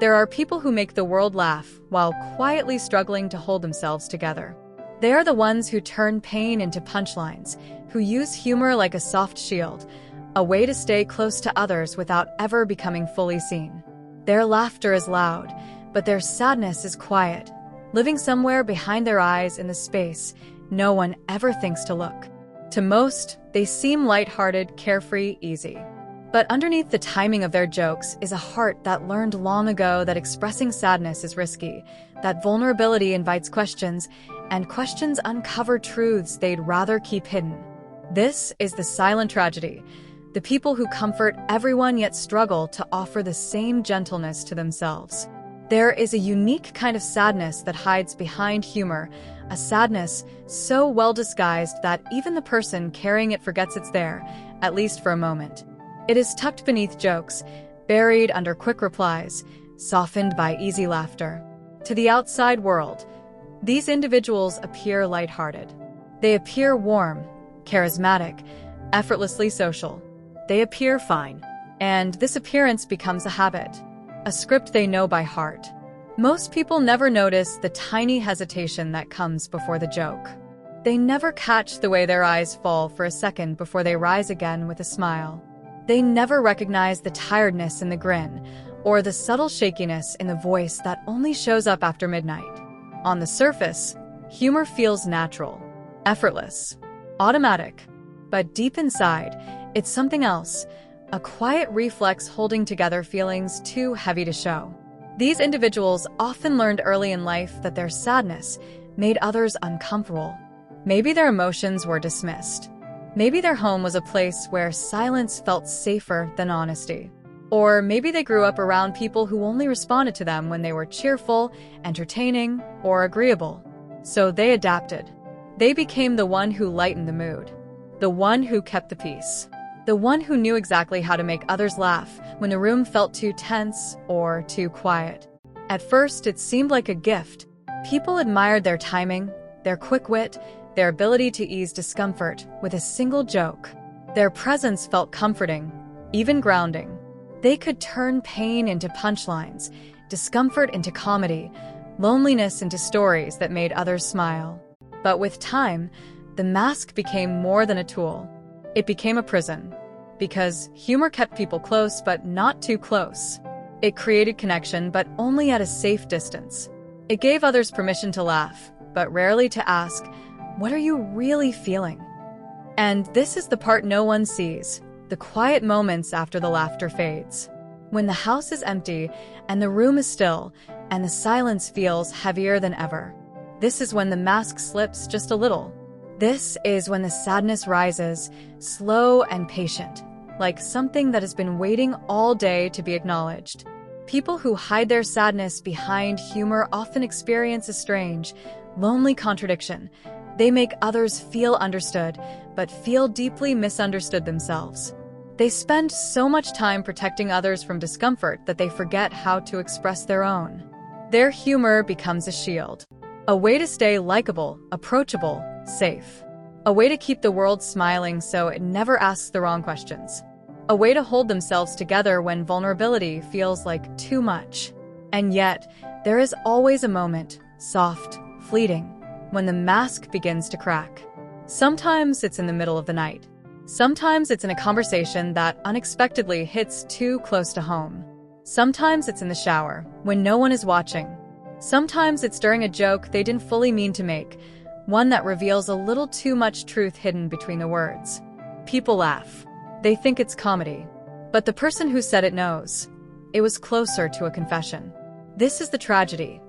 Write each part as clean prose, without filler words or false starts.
There are people who make the world laugh while quietly struggling to hold themselves together. They are the ones who turn pain into punchlines, who use humor like a soft shield, a way to stay close to others without ever becoming fully seen. Their laughter is loud, but their sadness is quiet, living somewhere behind their eyes in the space no one ever thinks to look. To most, they seem lighthearted, carefree, easy. But underneath the timing of their jokes is a heart that learned long ago that expressing sadness is risky, that vulnerability invites questions, and questions uncover truths they'd rather keep hidden. This is the silent tragedy, the people who comfort everyone yet struggle to offer the same gentleness to themselves. There is a unique kind of sadness that hides behind humor, a sadness so well disguised that even the person carrying it forgets it's there, at least for a moment. It is tucked beneath jokes, buried under quick replies, softened by easy laughter. To the outside world, these individuals appear lighthearted. They appear warm, charismatic, effortlessly social. They appear fine, and this appearance becomes a habit, a script they know by heart. Most people never notice the tiny hesitation that comes before the joke. They never catch the way their eyes fall for a second before they rise again with a smile. They never recognize the tiredness in the grin, or the subtle shakiness in the voice that only shows up after midnight. On the surface, humor feels natural, effortless, automatic. But deep inside, it's something else, a quiet reflex holding together feelings too heavy to show. These individuals often learned early in life that their sadness made others uncomfortable. Maybe their emotions were dismissed. Maybe their home was a place where silence felt safer than honesty. Or maybe they grew up around people who only responded to them when they were cheerful, entertaining, or agreeable. So they adapted. They became the one who lightened the mood, the one who kept the peace, the one who knew exactly how to make others laugh when the room felt too tense or too quiet. At first, it seemed like a gift. People admired their timing, their quick wit, their ability to ease discomfort with a single joke. Their presence felt comforting, even grounding. They could turn pain into punchlines, discomfort into comedy, loneliness into stories that made others smile. But with time, the mask became more than a tool. It became a prison. Because humor kept people close, but not too close. It created connection, but only at a safe distance. It gave others permission to laugh, but rarely to ask, "What are you really feeling?" And this is the part no one sees, the quiet moments after the laughter fades. When the house is empty, and the room is still, and the silence feels heavier than ever. This is when the mask slips just a little. This is when the sadness rises, slow and patient, like something that has been waiting all day to be acknowledged. People who hide their sadness behind humor often experience a strange, lonely contradiction. They make others feel understood, but feel deeply misunderstood themselves. They spend so much time protecting others from discomfort that they forget how to express their own. Their humor becomes a shield, a way to stay likable, approachable, safe. A way to keep the world smiling so it never asks the wrong questions. A way to hold themselves together when vulnerability feels like too much. And yet, there is always a moment, soft, fleeting, when the mask begins to crack. Sometimes it's in the middle of the night. Sometimes it's in a conversation that unexpectedly hits too close to home. Sometimes it's in the shower, when no one is watching. Sometimes it's during a joke they didn't fully mean to make, one that reveals a little too much truth hidden between the words. People laugh. They think it's comedy. But the person who said it knows. It was closer to a confession. This is the tragedy.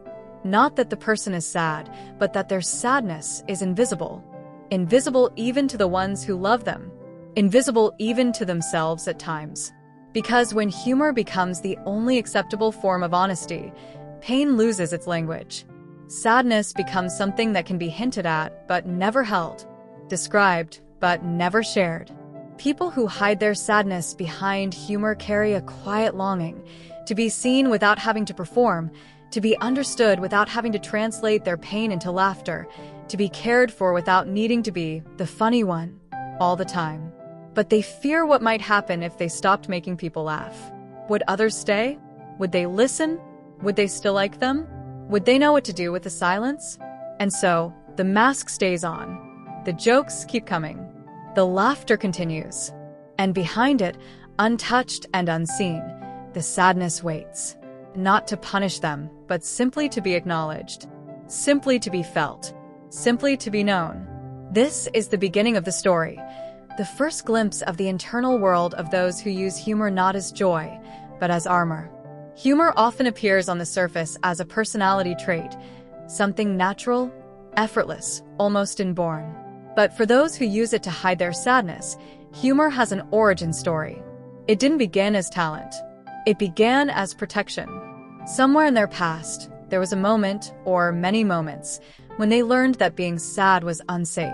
Not that the person is sad, but that their sadness is invisible. Invisible even to the ones who love them. Invisible even to themselves at times. Because when humor becomes the only acceptable form of honesty, pain loses its language. Sadness becomes something that can be hinted at, but never held. Described, but never shared. People who hide their sadness behind humor carry a quiet longing to be seen without having to perform, to be understood without having to translate their pain into laughter, to be cared for without needing to be the funny one all the time. But they fear what might happen if they stopped making people laugh. Would others stay? Would they listen? Would they still like them? Would they know what to do with the silence? And so, the mask stays on. The jokes keep coming. The laughter continues. And behind it, untouched and unseen, the sadness waits. Not to punish them, but simply to be acknowledged. Simply to be felt. Simply to be known. This is the beginning of the story. The first glimpse of the internal world of those who use humor not as joy, but as armor. Humor often appears on the surface as a personality trait, something natural, effortless, almost inborn. But for those who use it to hide their sadness, humor has an origin story. It didn't begin as talent. It began as protection. Somewhere in their past, there was a moment, or many moments, when they learned that being sad was unsafe.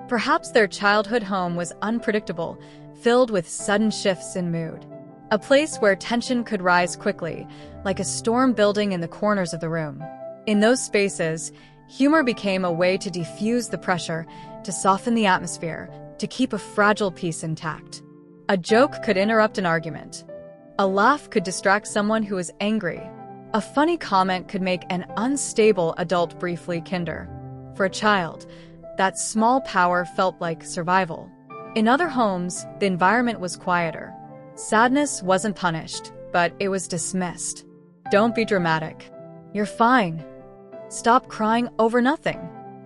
Perhaps their childhood home was unpredictable, filled with sudden shifts in mood. A place where tension could rise quickly, like a storm building in the corners of the room. In those spaces, humor became a way to diffuse the pressure, to soften the atmosphere, to keep a fragile peace intact. A joke could interrupt an argument. A laugh could distract someone who was angry. A funny comment could make an unstable adult briefly kinder. For a child, that small power felt like survival. In other homes, the environment was quieter. Sadness wasn't punished, but it was dismissed. Don't be dramatic. You're fine. Stop crying over nothing.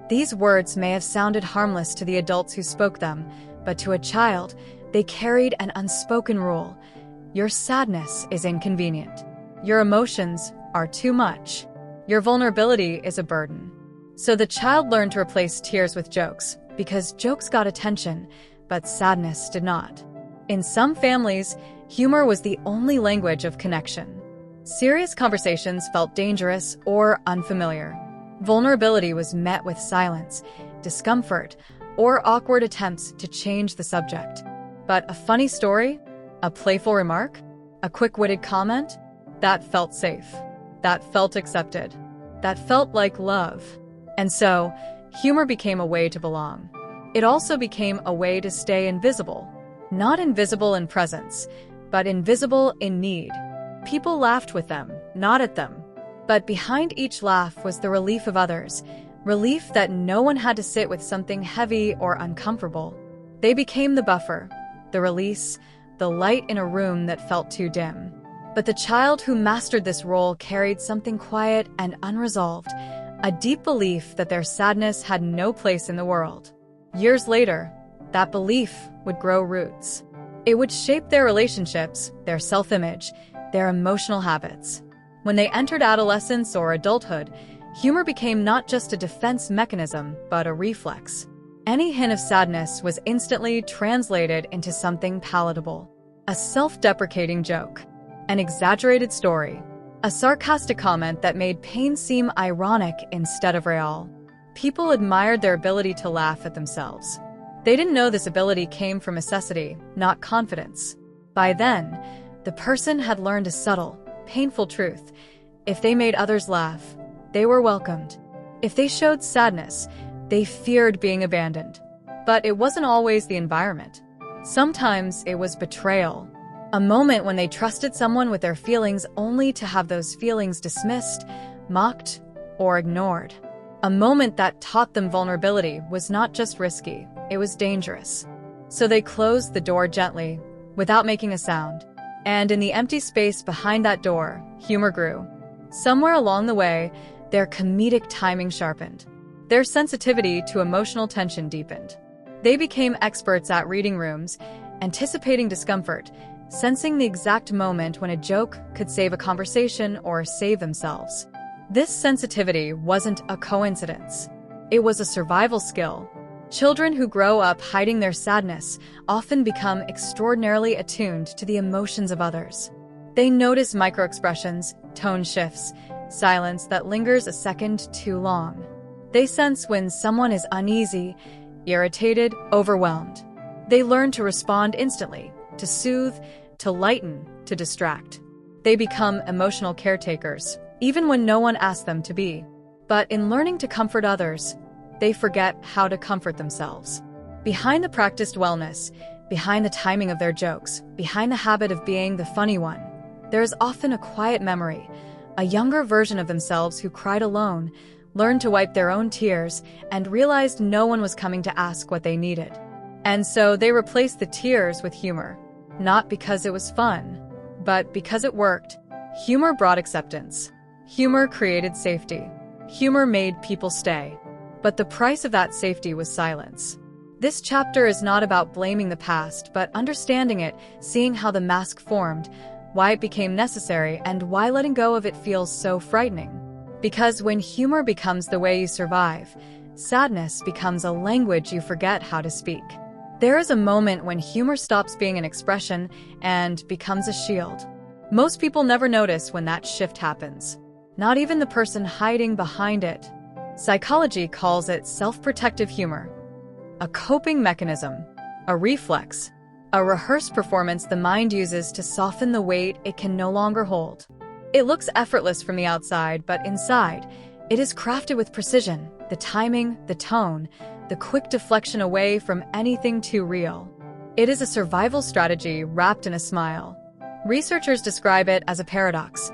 These words may have sounded harmless to the adults who spoke them, but to a child, they carried an unspoken rule. Your sadness is inconvenient. Your emotions are too much. Your vulnerability is a burden. So the child learned to replace tears with jokes, because jokes got attention, but sadness did not. In some families, humor was the only language of connection. Serious conversations felt dangerous or unfamiliar. Vulnerability was met with silence, discomfort, or awkward attempts to change the subject. But a funny story, a playful remark, a quick-witted comment, that felt safe. That felt accepted. That felt like love. And so, humor became a way to belong. It also became a way to stay invisible. Not invisible in presence, but invisible in need. People laughed with them, not at them. But behind each laugh was the relief of others, relief that no one had to sit with something heavy or uncomfortable. They became the buffer, the release, the light in a room that felt too dim. But the child who mastered this role carried something quiet and unresolved, a deep belief that their sadness had no place in the world. Years later, that belief would grow roots. It would shape their relationships, their self-image, their emotional habits. When they entered adolescence or adulthood, humor became not just a defense mechanism, but a reflex. Any hint of sadness was instantly translated into something palatable. A self-deprecating joke, an exaggerated story, a sarcastic comment that made pain seem ironic instead of real. People admired their ability to laugh at themselves. They didn't know this ability came from necessity, not confidence. By then, the person had learned a subtle, painful truth. If they made others laugh, they were welcomed. If they showed sadness, they feared being abandoned. But it wasn't always the environment. Sometimes it was betrayal. A moment when they trusted someone with their feelings only to have those feelings dismissed, mocked, or ignored. A moment that taught them vulnerability was not just risky, it was dangerous. So they closed the door gently, without making a sound. And in the empty space behind that door, humor grew. Somewhere along the way, their comedic timing sharpened. Their sensitivity to emotional tension deepened. They became experts at reading rooms, anticipating discomfort, sensing the exact moment when a joke could save a conversation or save themselves. This sensitivity wasn't a coincidence. It was a survival skill. Children who grow up hiding their sadness often become extraordinarily attuned to the emotions of others. They notice microexpressions, tone shifts, silence that lingers a second too long. They sense when someone is uneasy, irritated, overwhelmed. They learn to respond instantly, to soothe, to lighten, to distract. They become emotional caretakers, even when no one asks them to be. But in learning to comfort others, they forget how to comfort themselves. Behind the practiced wellness, behind the timing of their jokes, behind the habit of being the funny one, there is often a quiet memory, a younger version of themselves who cried alone, learned to wipe their own tears, and realized no one was coming to ask what they needed. And so they replaced the tears with humor. Not because it was fun, but because it worked. Humor brought acceptance. Humor created safety. Humor made people stay. But the price of that safety was silence. This chapter is not about blaming the past, but understanding it, seeing how the mask formed, why it became necessary, and why letting go of it feels so frightening. Because when humor becomes the way you survive, sadness becomes a language you forget how to speak. There is a moment when humor stops being an expression and becomes a shield. Most people never notice when that shift happens. Not even the person hiding behind it. Psychology calls it self-protective humor. A coping mechanism, a reflex, a rehearsed performance the mind uses to soften the weight it can no longer hold. It looks effortless from the outside, but inside, it is crafted with precision, the timing, the tone, the quick deflection away from anything too real. It is a survival strategy wrapped in a smile. Researchers describe it as a paradox,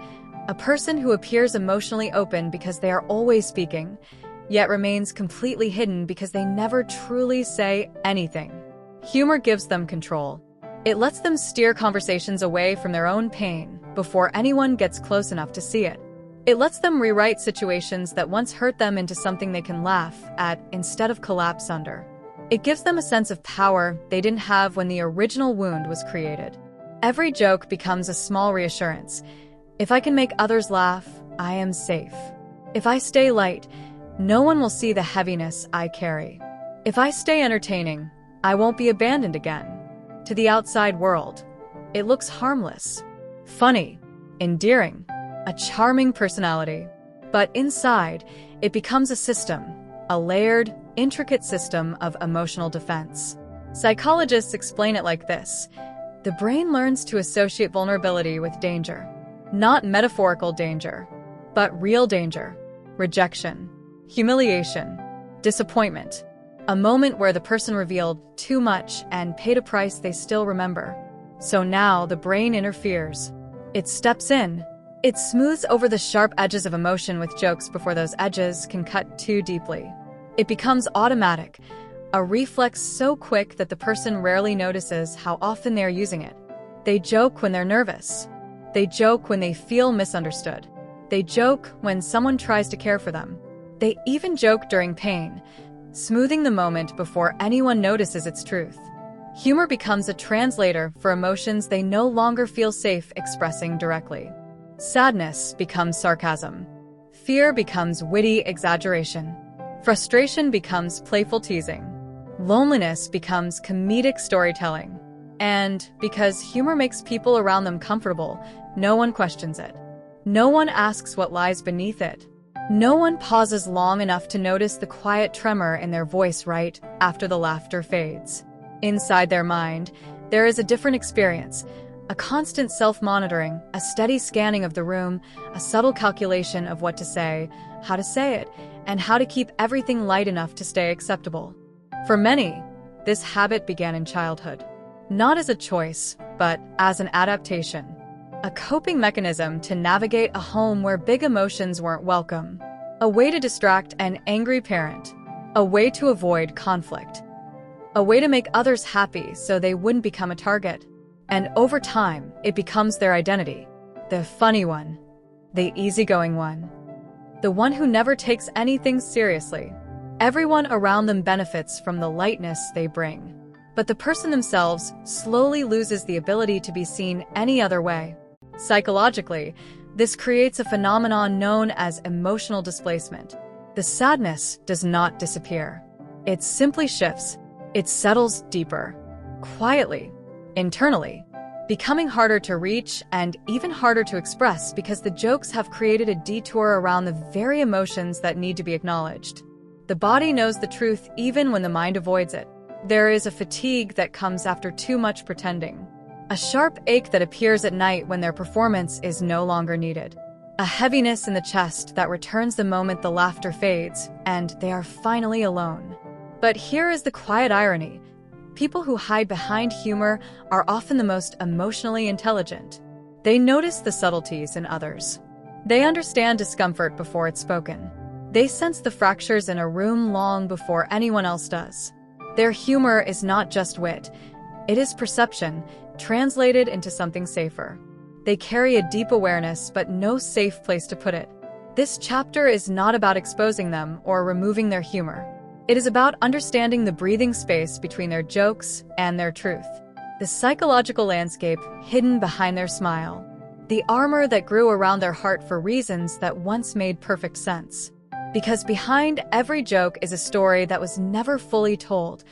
a person who appears emotionally open because they are always speaking, yet remains completely hidden because they never truly say anything. Humor gives them control. It lets them steer conversations away from their own pain before anyone gets close enough to see it. It lets them rewrite situations that once hurt them into something they can laugh at instead of collapse under. It gives them a sense of power they didn't have when the original wound was created. Every joke becomes a small reassurance. If I can make others laugh, I am safe. If I stay light, no one will see the heaviness I carry. If I stay entertaining, I won't be abandoned again. To the outside world, it looks harmless, funny, endearing, a charming personality. But inside, it becomes a system, a layered, intricate system of emotional defense. Psychologists explain it like this. The brain learns to associate vulnerability with danger. Not metaphorical danger, but real danger. Rejection, humiliation, disappointment. A moment where the person revealed too much and paid a price they still remember. So now the brain interferes. It steps in. It smooths over the sharp edges of emotion with jokes before those edges can cut too deeply. It becomes automatic, a reflex so quick that the person rarely notices how often they are using it. They joke when they're nervous. They joke when they feel misunderstood. They joke when someone tries to care for them. They even joke during pain, smoothing the moment before anyone notices its truth. Humor becomes a translator for emotions they no longer feel safe expressing directly. Sadness becomes sarcasm. Fear becomes witty exaggeration. Frustration becomes playful teasing. Loneliness becomes comedic storytelling. And because humor makes people around them comfortable, no one questions it. No one asks what lies beneath it. No one pauses long enough to notice the quiet tremor in their voice right after the laughter fades. Inside their mind, there is a different experience, a constant self-monitoring, a steady scanning of the room, a subtle calculation of what to say, how to say it, and how to keep everything light enough to stay acceptable. For many, this habit began in childhood. Not as a choice, but as an adaptation. A coping mechanism to navigate a home where big emotions weren't welcome. A way to distract an angry parent. A way to avoid conflict. A way to make others happy so they wouldn't become a target. And over time, it becomes their identity. The funny one. The easygoing one. The one who never takes anything seriously. Everyone around them benefits from the lightness they bring. But the person themselves slowly loses the ability to be seen any other way. Psychologically, this creates a phenomenon known as emotional displacement. The sadness does not disappear. It simply shifts. It settles deeper, quietly, internally, becoming harder to reach and even harder to express because the jokes have created a detour around the very emotions that need to be acknowledged. The body knows the truth even when the mind avoids it. There is a fatigue that comes after too much pretending. A sharp ache that appears at night when their performance is no longer needed. A heaviness in the chest that returns the moment the laughter fades and they are finally alone. But here is the quiet irony. People who hide behind humor are often the most emotionally intelligent. They notice the subtleties in others. They understand discomfort before it's spoken. They sense the fractures in a room long before anyone else does. Their humor is not just wit. It is perception, translated into something safer. They carry a deep awareness, but no safe place to put it. This chapter is not about exposing them or removing their humor. It is about understanding the breathing space between their jokes and their truth. The psychological landscape hidden behind their smile. The armor that grew around their heart for reasons that once made perfect sense. Because behind every joke is a story that was never fully told.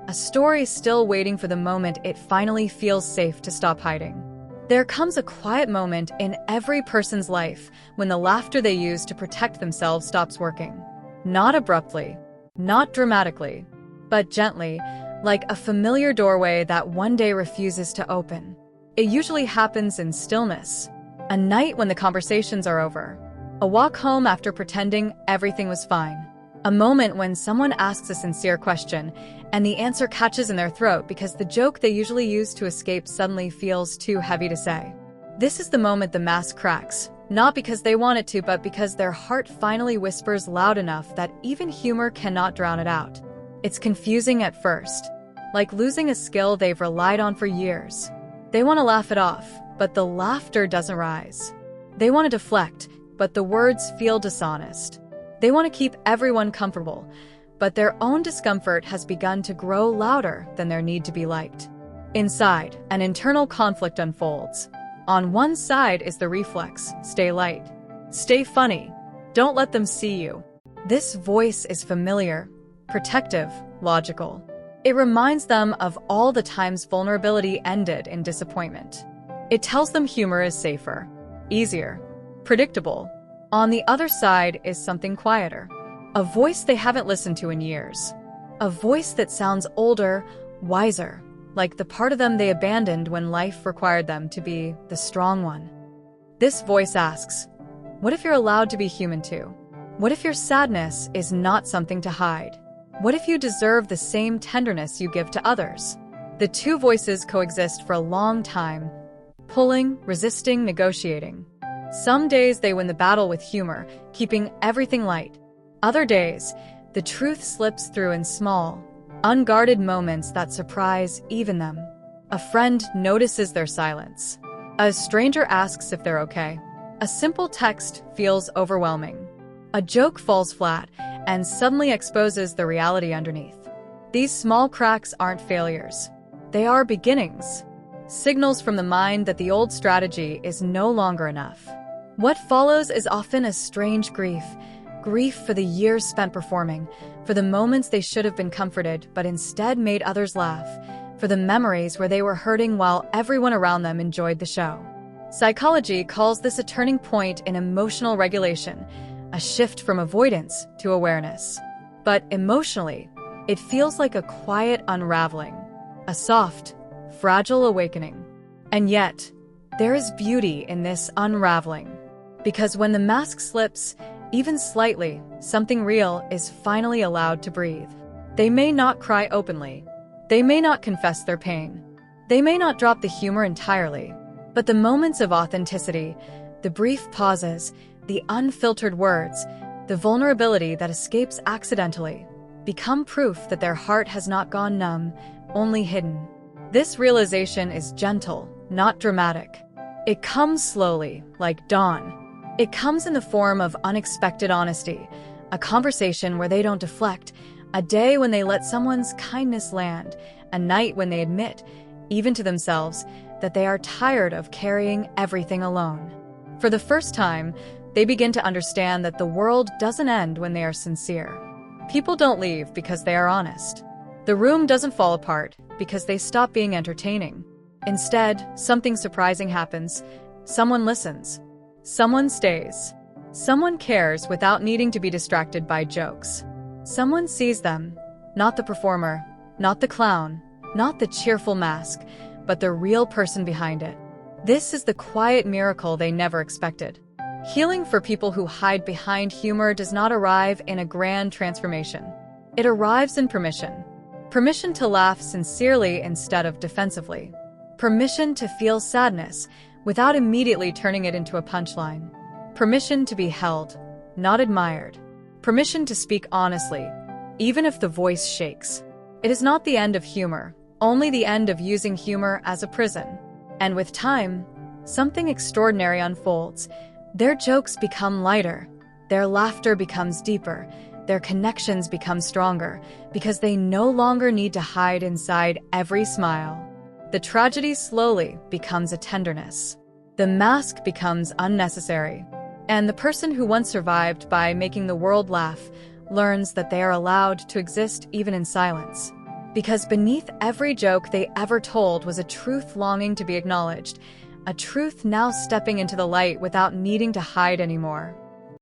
A story still waiting for the moment it finally feels safe to stop hiding. There comes a quiet moment in every person's life when the laughter they use to protect themselves stops working. Not abruptly, not dramatically, but gently, like a familiar doorway that one day refuses to open. It usually happens in stillness. A night when the conversations are over. A walk home after pretending everything was fine. A moment when someone asks a sincere question and the answer catches in their throat because the joke they usually use to escape suddenly feels too heavy to say. This is the moment the mask cracks, not because they want it to, but because their heart finally whispers loud enough that even humor cannot drown it out. It's confusing at first, like losing a skill they've relied on for years. They want to laugh it off, but the laughter doesn't rise. They want to deflect, but the words feel dishonest. They want to keep everyone comfortable, but their own discomfort has begun to grow louder than their need to be liked. Inside, an internal conflict unfolds. On one side is the reflex, stay light, stay funny, don't let them see you. This voice is familiar, protective, logical. It reminds them of all the times vulnerability ended in disappointment. It tells them humor is safer, easier, predictable. On the other side is something quieter, a voice they haven't listened to in years. A voice that sounds older, wiser, like the part of them they abandoned when life required them to be the strong one. This voice asks, what if you're allowed to be human too? What if your sadness is not something to hide? What if you deserve the same tenderness you give to others? The two voices coexist for a long time, pulling, resisting, negotiating. Some days they win the battle with humor, keeping everything light. Other days, the truth slips through in small, unguarded moments that surprise even them. A friend notices their silence. A stranger asks if they're okay. A simple text feels overwhelming. A joke falls flat and suddenly exposes the reality underneath. These small cracks aren't failures. They are beginnings. Signals from the mind that the old strategy is no longer enough. What follows is often a strange grief. Grief for the years spent performing, for the moments they should have been comforted but instead made others laugh, for the memories where they were hurting while everyone around them enjoyed the show. Psychology calls this a turning point in emotional regulation, a shift from avoidance to awareness. But emotionally, it feels like a quiet unraveling, a soft, fragile awakening. And yet, there is beauty in this unraveling. Because when the mask slips, even slightly, something real is finally allowed to breathe. They may not cry openly. They may not confess their pain. They may not drop the humor entirely. But the moments of authenticity, the brief pauses, the unfiltered words, the vulnerability that escapes accidentally, become proof that their heart has not gone numb, only hidden. This realization is gentle, not dramatic. It comes slowly, like dawn. It comes in the form of unexpected honesty, a conversation where they don't deflect, a day when they let someone's kindness land, a night when they admit, even to themselves, that they are tired of carrying everything alone. For the first time, they begin to understand that the world doesn't end when they are sincere. People don't leave because they are honest. The room doesn't fall apart because they stop being entertaining. Instead, something surprising happens. Someone listens. Someone stays. Someone cares without needing to be distracted by jokes. Someone sees them, not the performer, not the clown, not the cheerful mask, but the real person behind it. This is the quiet miracle they never expected. Healing for people who hide behind humor does not arrive in a grand transformation. It arrives in permission. Permission to laugh sincerely instead of defensively. Permission to feel sadness without immediately turning it into a punchline. Permission to be held, not admired. Permission to speak honestly, even if the voice shakes. It is not the end of humor, only the end of using humor as a prison. And with time, something extraordinary unfolds. Their jokes become lighter, their laughter becomes deeper, their connections become stronger, because they no longer need to hide inside every smile. The tragedy slowly becomes a tenderness. The mask becomes unnecessary. And the person who once survived by making the world laugh learns that they are allowed to exist even in silence. Because beneath every joke they ever told was a truth longing to be acknowledged, a truth now stepping into the light without needing to hide anymore.